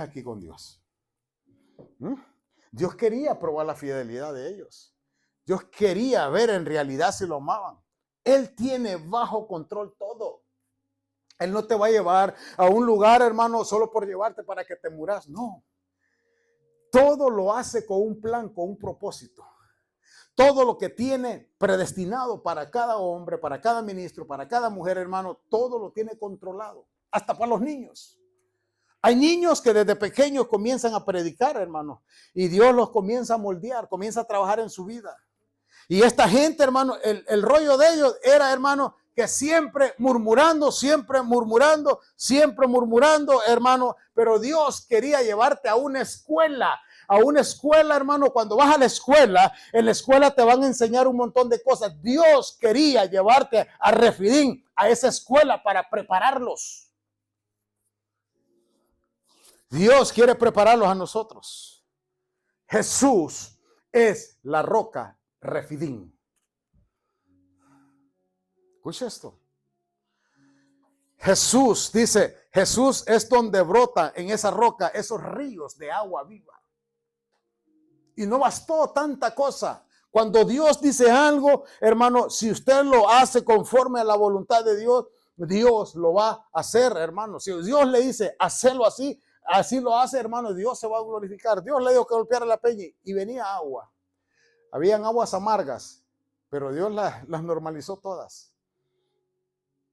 aquí con Dios. Dios quería probar la fidelidad de ellos. Dios quería ver en realidad si lo amaban. Él tiene bajo control todo. Él no te va a llevar a un lugar, hermano, solo por llevarte para que te muras. No. Todo lo hace con un plan, con un propósito. Todo lo que tiene predestinado para cada hombre, para cada ministro, para cada mujer, hermano, todo lo tiene controlado. Hasta para los niños. Hay niños que desde pequeños comienzan a predicar, hermano, y Dios los comienza a moldear, comienza a trabajar en su vida. Y esta gente, hermano, el rollo de ellos era, hermano, que siempre murmurando, hermano, pero Dios quería llevarte a una escuela, hermano. Cuando vas a la escuela, en la escuela te van a enseñar un montón de cosas. Dios quería llevarte a Refidim, a esa escuela para prepararlos. Dios quiere prepararlos a nosotros. Jesús es la roca Refidim. Escucha esto. Jesús dice, Jesús es donde brota en esa roca esos ríos de agua viva. Y no bastó tanta cosa. Cuando Dios dice algo, hermano, si usted lo hace conforme a la voluntad de Dios, Dios lo va a hacer, hermano. Si Dios le dice, hacerlo así, así lo hace, hermano, Dios se va a glorificar. Dios le dijo que golpeara la peña y venía agua. Habían aguas amargas, pero Dios las normalizó todas.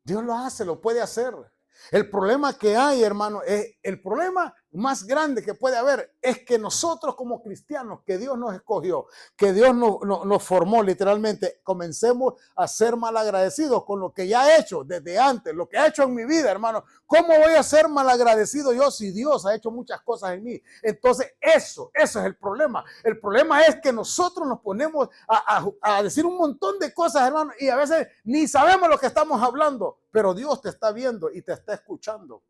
Dios lo hace, lo puede hacer. El problema que hay, hermano, el problema más grande que puede haber es que nosotros como cristianos, que Dios nos escogió, que Dios nos formó literalmente, comencemos a ser malagradecidos con lo que ya ha hecho desde antes, lo que ha hecho en mi vida, hermano. ¿Cómo voy a ser malagradecido yo si Dios ha hecho muchas cosas en mí? Entonces eso es el problema. El problema es que nosotros nos ponemos a decir un montón de cosas, hermano, y a veces ni sabemos lo que estamos hablando, pero Dios te está viendo y te está escuchando.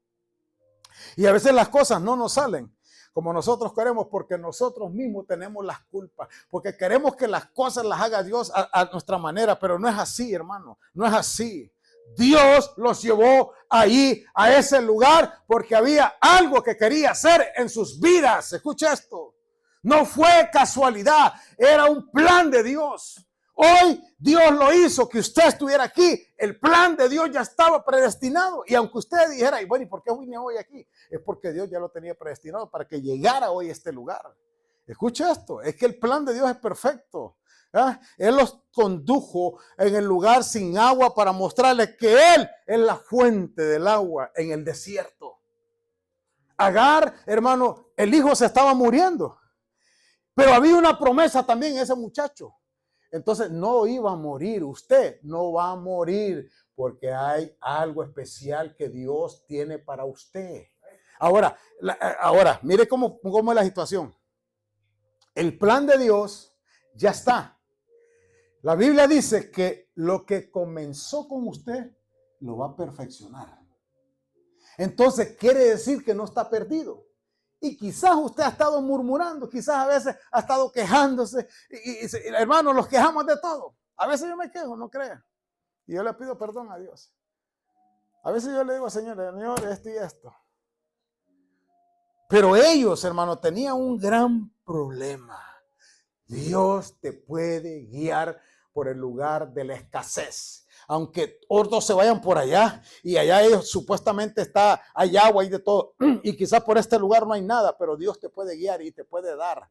Y a veces las cosas no nos salen como nosotros queremos porque nosotros mismos tenemos las culpas, porque queremos que las cosas las haga Dios a nuestra manera, pero no es así, hermano, no es así. Dios los llevó ahí a ese lugar porque había algo que quería hacer en sus vidas. Escucha esto, no fue casualidad, era un plan de Dios. Hoy Dios lo hizo que usted estuviera aquí. El plan de Dios ya estaba predestinado. Y aunque usted dijera, bueno, ¿y por qué vine hoy aquí? Es porque Dios ya lo tenía predestinado para que llegara hoy a este lugar. Escucha esto, es que el plan de Dios es perfecto. Él los condujo en el lugar sin agua para mostrarles que Él es la fuente del agua en el desierto. Agar, hermano, el hijo se estaba muriendo. Pero había una promesa también en ese muchacho. Entonces no iba a morir, usted no va a morir porque hay algo especial que Dios tiene para usted. Ahora, mire cómo es la situación. El plan de Dios ya está. La Biblia dice que lo que comenzó con usted lo va a perfeccionar. Entonces quiere decir que no está perdido. Y quizás usted ha estado murmurando, quizás a veces ha estado quejándose. Y hermanos, los quejamos de todo. A veces yo me quejo, no crea. Y yo le pido perdón a Dios. A veces yo le digo, Señor, esto y esto. Pero ellos, hermanos, tenían un gran problema. Dios te puede guiar por el lugar de la escasez. Aunque otros se vayan por allá y allá ellos supuestamente hay agua y de todo, y quizás por este lugar no hay nada, pero Dios te puede guiar y te puede dar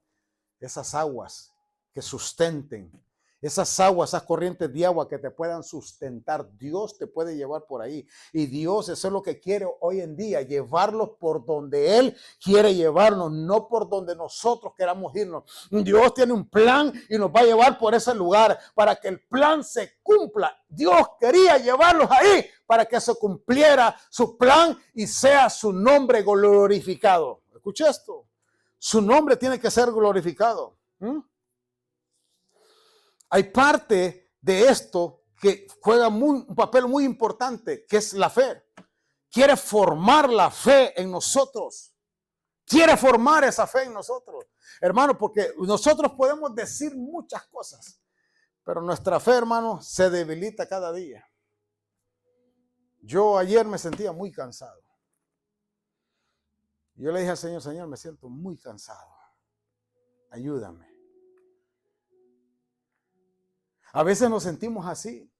esas aguas que sustenten, esas aguas, esas corrientes de agua que te puedan sustentar. Dios te puede llevar por ahí, y Dios, eso es lo que quiere hoy en día, llevarlos por donde Él quiere llevarnos, no por donde nosotros queramos irnos. Dios tiene un plan y nos va a llevar por ese lugar para que el plan se cumpla. Dios quería llevarlos ahí para que se cumpliera su plan y sea su nombre glorificado. Escucha esto, su nombre tiene que ser glorificado. Hay parte de esto que juega un papel muy importante, que es la fe. Quiere formar la fe en nosotros. Quiere formar esa fe en nosotros. Hermano, porque nosotros podemos decir muchas cosas, pero nuestra fe, hermano, se debilita cada día. Yo ayer me sentía muy cansado. Yo le dije al Señor, Señor, me siento muy cansado. Ayúdame. A veces nos sentimos así.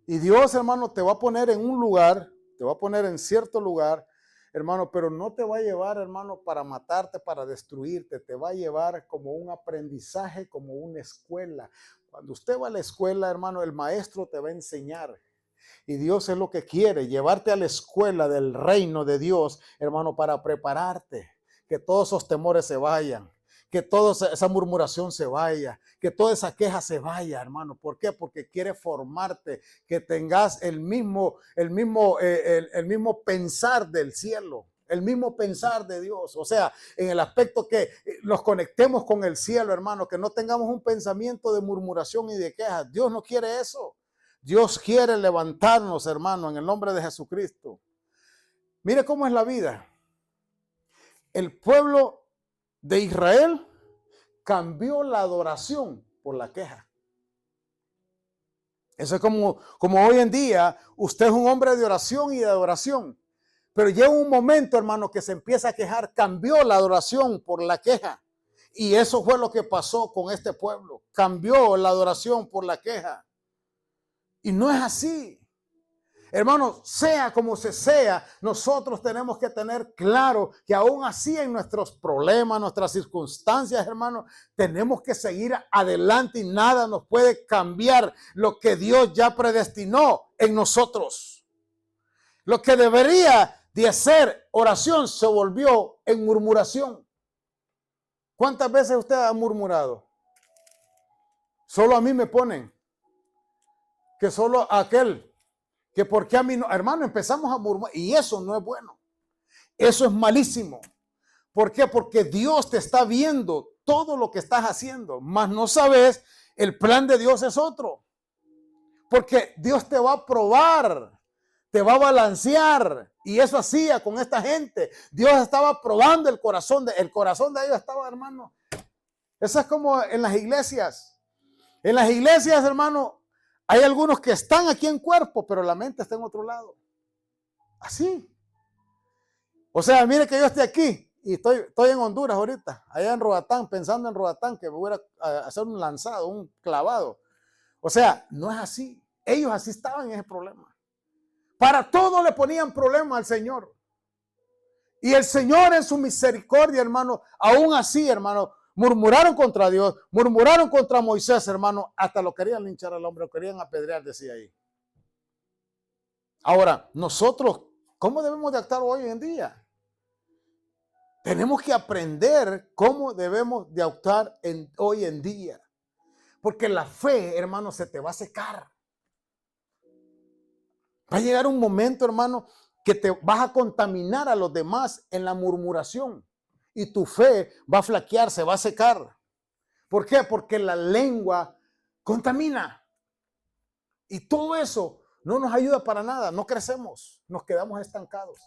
Y Dios, hermano, te va a poner en un lugar, te va a poner en cierto lugar, hermano, pero no te va a llevar, hermano, para matarte, para destruirte. Te va a llevar como un aprendizaje, como una escuela. Cuando usted va a la escuela, hermano, el maestro te va a enseñar. Y Dios es lo que quiere, llevarte a la escuela del reino de Dios, hermano, para prepararte, que todos esos temores se vayan, que toda esa murmuración se vaya, que toda esa queja se vaya, hermano. ¿Por qué? Porque quiere formarte, que tengas el mismo pensar del cielo, el mismo pensar de Dios. O sea, en el aspecto que nos conectemos con el cielo, hermano, que no tengamos un pensamiento de murmuración y de quejas. Dios no quiere eso. Dios quiere levantarnos, hermano, en el nombre de Jesucristo. Mire cómo es la vida. El pueblo de Israel cambió la adoración por la queja. Eso es como hoy en día, usted es un hombre de oración y de adoración. Pero llega un momento, hermano, que se empieza a quejar. Cambió la adoración por la queja. Y eso fue lo que pasó con este pueblo. Cambió la adoración por la queja. Y no es así. Hermanos, sea como se sea, nosotros tenemos que tener claro que aún así en nuestros problemas, nuestras circunstancias, hermanos, tenemos que seguir adelante y nada nos puede cambiar lo que Dios ya predestinó en nosotros. Lo que debería de hacer oración se volvió en murmuración. ¿Cuántas veces usted ha murmurado? Solo a mí me ponen que solo aquel, que porque a mí no, hermano, empezamos a murmurar y eso no es bueno. Eso es malísimo. ¿Por qué? Porque Dios te está viendo todo lo que estás haciendo, mas no sabes, el plan de Dios es otro. Porque Dios te va a probar, te va a balancear. Y eso hacía con esta gente. Dios estaba probando el corazón de ellos estaba, hermano. Eso es como en las iglesias. En las iglesias, hermano, hay algunos que están aquí en cuerpo, pero la mente está en otro lado. Así. O sea, mire que yo estoy aquí y estoy en Honduras ahorita, allá en Roatán, pensando en Roatán, que me voy a hacer un lanzado, un clavado. O sea, no es así. Ellos así estaban en ese problema. Para todo le ponían problema al Señor. Y el Señor en su misericordia, hermano, aún así, hermano, murmuraron contra Dios, murmuraron contra Moisés, hermano, hasta lo querían linchar al hombre, lo querían apedrear, decía ahí. Ahora, nosotros, ¿cómo debemos de actuar hoy en día? Tenemos que aprender cómo debemos de actuar hoy en día. Porque la fe, hermano, se te va a secar. Va a llegar un momento, hermano, que te vas a contaminar a los demás en la murmuración. Y tu fe va a flaquear, se va a secar. ¿Por qué? Porque la lengua contamina. Y todo eso no nos ayuda para nada. No crecemos, nos quedamos estancados.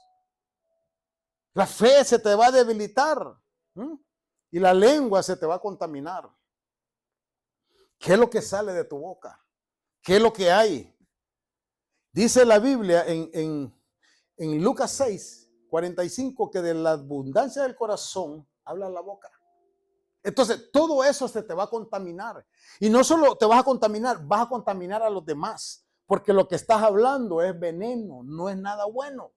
La fe se te va a debilitar. Y la lengua se te va a contaminar. ¿Qué es lo que sale de tu boca? ¿Qué es lo que hay? Dice la Biblia en Lucas 6:45 que de la abundancia del corazón habla la boca. Entonces, todo eso se te va a contaminar. Y no solo te vas a contaminar a los demás. Porque lo que estás hablando es veneno, no es nada bueno.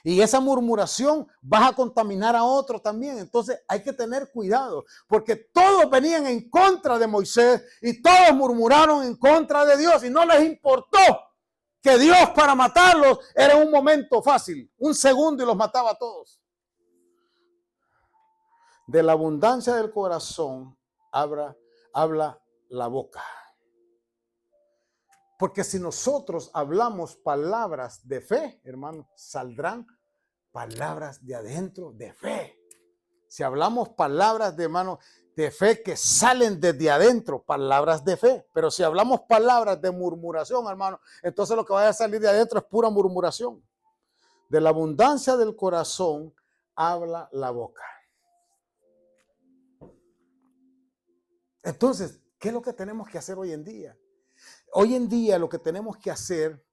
Y esa murmuración vas a contaminar a otro también. Entonces hay que tener cuidado. Porque todos venían en contra de Moisés y todos murmuraron en contra de Dios. Y no les importó que Dios para matarlos era un momento fácil. Un segundo y los mataba a todos. De la abundancia del corazón habla la boca. Porque si nosotros hablamos palabras de fe, hermano, saldrán palabras de adentro de fe. Si hablamos palabras de hermano de fe que salen desde adentro, palabras de fe. Pero si hablamos palabras de murmuración, hermano, entonces lo que vaya a salir de adentro es pura murmuración. De la abundancia del corazón habla la boca. Entonces, ¿qué es lo que tenemos que hacer hoy en día? Hoy en día lo que tenemos que hacer,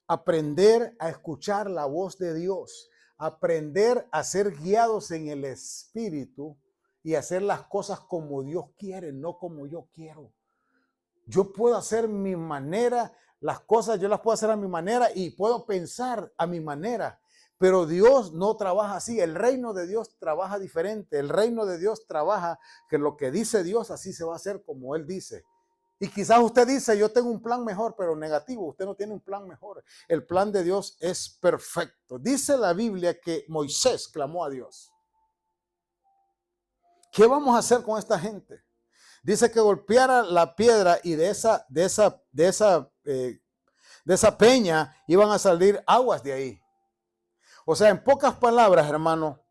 aprender a escuchar la voz de Dios, aprender a ser guiados en el Espíritu y hacer las cosas como Dios quiere, no como yo quiero. Yo puedo hacer mi manera, las cosas yo las puedo hacer a mi manera y puedo pensar a mi manera, pero Dios no trabaja así. El reino de Dios trabaja diferente. El reino de Dios trabaja que lo que dice Dios así se va a hacer como Él dice. Y quizás usted dice, yo tengo un plan mejor, pero negativo. Usted no tiene un plan mejor. El plan de Dios es perfecto. Dice la Biblia que Moisés clamó a Dios. ¿Qué vamos a hacer con esta gente? Dice que golpeara la piedra y de esa peña iban a salir aguas de ahí. O sea, en pocas palabras, hermano,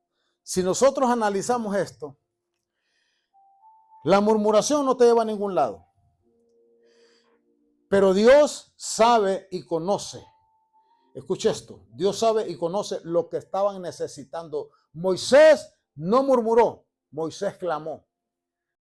si nosotros analizamos esto, la murmuración no te lleva a ningún lado. Pero Dios sabe y conoce. Escuche esto. Dios sabe y conoce lo que estaban necesitando. Moisés no murmuró. Moisés clamó.